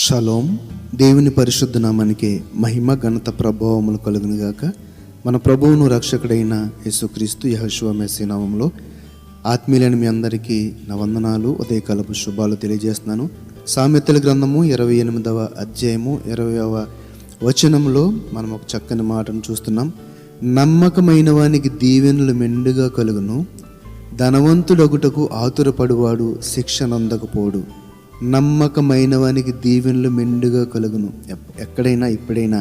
Shalom. దేవుని పరిశుద్ధ నామానికి మహిమ ఘనత ప్రభావములు కలుగును గాక. మన ప్రభువును రక్షకుడైన యేసుక్రీస్తు యెహోషువ మెస్సీ నామములో ఆత్మీయులైన మీ అందరికీ నా వందనాలు, ఉదయకాలపు శుభాలు తెలియజేస్తున్నాను. సామెతల గ్రంథము 28వ అధ్యాయము 20వ వచనంలో మనం ఒక చక్కని మాటను చూస్తున్నాం. నమ్మకమైన వానికి దీవెనలు మెండుగా కలుగును, ధనవంతుడొగుటకు ఆతురపడువాడు శిక్ష నొందకపోడు. నమ్మకమైన వానికి దీవెనలు మెండుగా కలుగును. ఎక్కడైనా ఇప్పుడైనా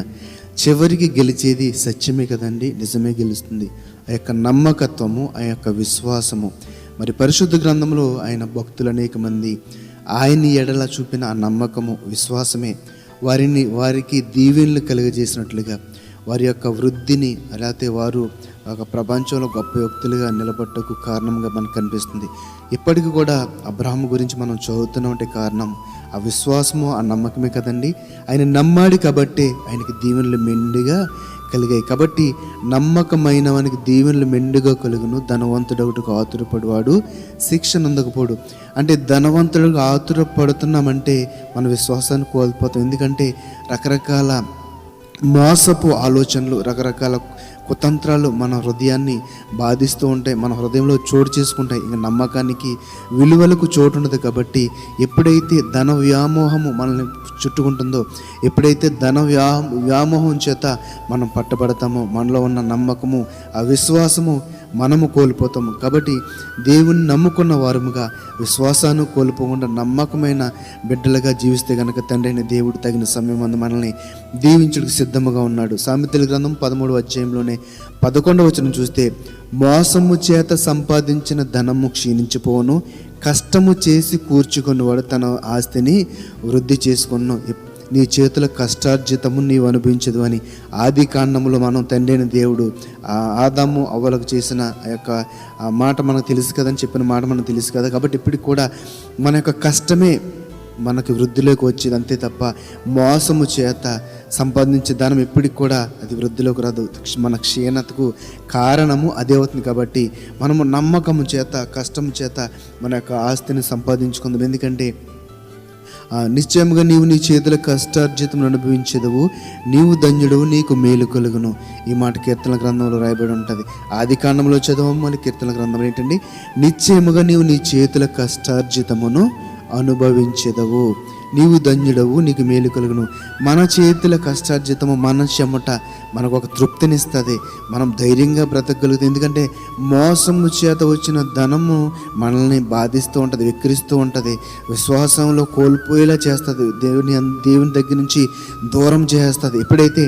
చివరికి గెలిచేది సత్యమే కదండి, నిజమే గెలుస్తుంది. ఆ యొక్క నమ్మకత్వము, ఆ యొక్క విశ్వాసము. మరి పరిశుద్ధ గ్రంథంలో ఆయన భక్తులు అనేక మంది ఆయన ఎడల చూపిన ఆ నమ్మకము, విశ్వాసమే వారికి దీవెనలు కలుగజేసినట్లుగా వారి యొక్క వృద్ధిని, లేకపోతే వారు ఒక ప్రపంచంలో గొప్ప వ్యక్తులుగా నిలబట్టకు కారణంగా మనకు కనిపిస్తుంది. ఇప్పటికి కూడా అబ్రహాము గురించి మనం చదువుతున్నటువంటి కారణం ఆ విశ్వాసము, ఆ నమ్మకమే కదండి. ఆయన నమ్మాడు కాబట్టి ఆయనకి దీవెనలు మెండుగా కలిగాయి. కాబట్టి నమ్మకమైన వానికి దీవెనలు మెండుగా కలుగును, ధనవంతుడొకటికి ఆతురపడువాడు శిక్ష నొందకపోడు. అంటే ధనవంతుడికి ఆతురపడుతున్నామంటే మన విశ్వాసాన్ని కోల్పోతాం. ఎందుకంటే రకరకాల మోసపు ఆలోచనలు, రకరకాల కుతంత్రాలు మన హృదయాన్ని బాధిస్తూ ఉంటాయి, మన హృదయంలో చోటు చేసుకుంటాయి. ఇంకా నమ్మకానికి, విలువలకు చోటు ఉండదు. కాబట్టి ఎప్పుడైతే ధన వ్యామోహము మనల్ని చుట్టుకుంటుందో, ఎప్పుడైతే ధన వ్యామోహం చేత మనం పట్టబడతామో, మనలో ఉన్న నమ్మకము, ఆ విశ్వాసము మనము కోల్పోతాము. కాబట్టి దేవుని నమ్ముకున్న వారముగా విశ్వాసాన్ని కోల్పోకుండా నమ్మకమైన బిడ్డలుగా జీవిస్తే కనుక తండ్రి అయిన దేవుడు తగిన సమయం అందు మనల్ని దీవించుటకు సిద్ధముగా ఉన్నాడు. సామెతల గ్రంథం 13వ అధ్యాయంలోనే 11వ వచనం చూస్తే, మోసము చేత సంపాదించిన ధనము క్షీణించిపోను, కష్టము చేసి కూర్చుకున్నవాడు తన ఆస్తిని వృద్ధి చేసుకును. నీ చేతుల కష్టార్జితము నీవు అనుభవించదు అని ఆది కాండములో మనం తండ్రి అయిన దేవుడు ఆదాము అవ్వలకు చేసిన ఆ యొక్క మాట మనకు తెలుసు కదని చెప్పిన మాట మనకు తెలుసు కదా. కాబట్టి ఇప్పటికి కూడా మన యొక్క కష్టమే మనకి వృద్ధిలోకి వచ్చేది, అంతే తప్ప మోసము చేత సంపాదించే ధనం ఎప్పటికి కూడా అది వృద్ధిలోకి రాదు. మన క్షీణతకు కారణము అదే అవుతుంది. కాబట్టి మనము నమ్మకము చేత, కష్టము చేత మన యొక్క ఆస్తిని సంపాదించుకుందాం. ఎందుకంటే నిశ్చయముగా నీవు నీ చేతుల కష్టార్జితం అనుభవించదవు, నీవు ధన్యుడవు, నీకు మేలు కలుగును. ఈ మాట కీర్తన గ్రంథంలో రాయబడి ఉంటుంది. ఆది కాండంలో చదవము, మళ్ళీ కీర్తన గ్రంథంలో ఏంటండి, నిశ్చయముగా నీవు నీ చేతుల కష్టార్జితమును అనుభవించదవు, నీవు ధన్యుడవు, నీకు మేలు కలుగును. మన చేతుల కష్టార్జితము, మన చెమట మనకు ఒక తృప్తినిస్తుంది, మనం ధైర్యంగా బ్రతకగలుగుతాం. ఎందుకంటే మోసము చేత వచ్చిన ధనము మనల్ని బాధిస్తూ ఉంటుంది, వెక్కిరిస్తూ ఉంటుంది, విశ్వాసంలో కోల్పోయేలా చేస్తుంది, దేవుని దగ్గర నుంచి దూరం చేస్తుంది. ఎప్పుడైతే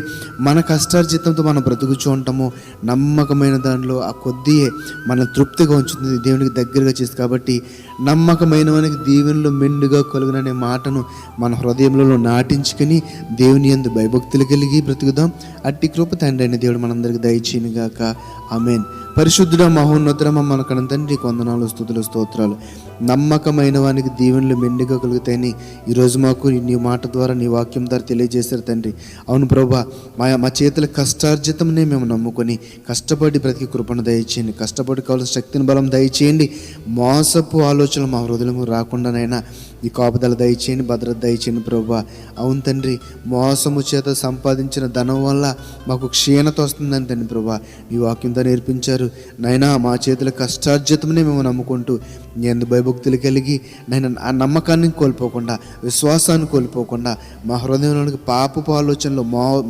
మన కష్టార్జితంతో మనం బ్రతుకుచూ ఉంటామో, నమ్మకమైన దానిలో ఆ కొద్దియే మన తృప్తిగా ఉంచుతుంది, దేవునికి దగ్గరగా చేస్తుంది. కాబట్టి నమ్మకమైన వానికి దీవెనలు మెండుగా కలుగుననే మాటను మన హృదయంలో నాటించుకొని దేవుని యందు భయభక్తులు కలిగి బ్రతుకుదాం. అట్టి కృప తండ్రి అయిన దేవుడు మనందరికీ దయచేయును గాక. ఆమేన్. పరిశుద్ధుడ మహోన్నతరమ మన కన్న తండ్రి వందనాలు, స్తుతులు, స్తోత్రాలు. నమ్మకమైన వానికి దీవెనలు మెండుగా కలుగుతాయని ఈరోజు మాకు నీ మాట ద్వారా, నీ వాక్యం ద్వారా తెలియజేశారు తండ్రి. అవును ప్రభా, మా చేతుల కష్టార్జితంనే మేము నమ్ముకొని కష్టపడి బ్రతికి కృపను దయచేయండి, కష్టపడి కావాల్సిన శక్తిని, బలం దయచేయండి. మోసపు ఆలోచనలు మా హృదయంలో రాకుండానైనా ఈ కాపుదల దయచేయండి, భద్రత దయచేయండి ప్రభా. అవును తండ్రి, మోసము చేత సంపాదించిన ధనం వల్ల మాకు క్షీణత వస్తుందని తండ్రి ప్రభా ఈ వాక్యంతో నేర్పించారు. నైనా మా చేతుల కష్టార్జితమనే మేము నమ్ముకుంటూ నీ యందు భయభక్తులు కలిగి నైనా ఆ నమ్మకాన్ని కోల్పోకుండా, విశ్వాసాన్ని కోల్పోకుండా, మా హృదయంలోనికి పాపపు ఆలోచనలు,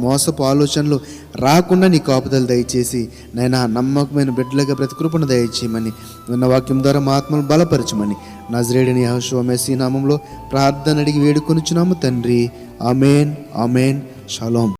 మోసపు ఆలోచనలు రాకుండా నీ కాపుదలు దయచేసి నైనా నమ్మకమైన బిడ్డలుగా ప్రతి కృపను దయచేయమని, ఉన్న వాక్యం ద్వారా మా ఆత్మను బలపరచమని నజరేయుడైన యెహోషువ మెస్సీ నామంలో ప్రార్థన అడిగి వేడుకొనుచున్నాము తండ్రి. ఆమేన్, ఆమేన్. షలోం.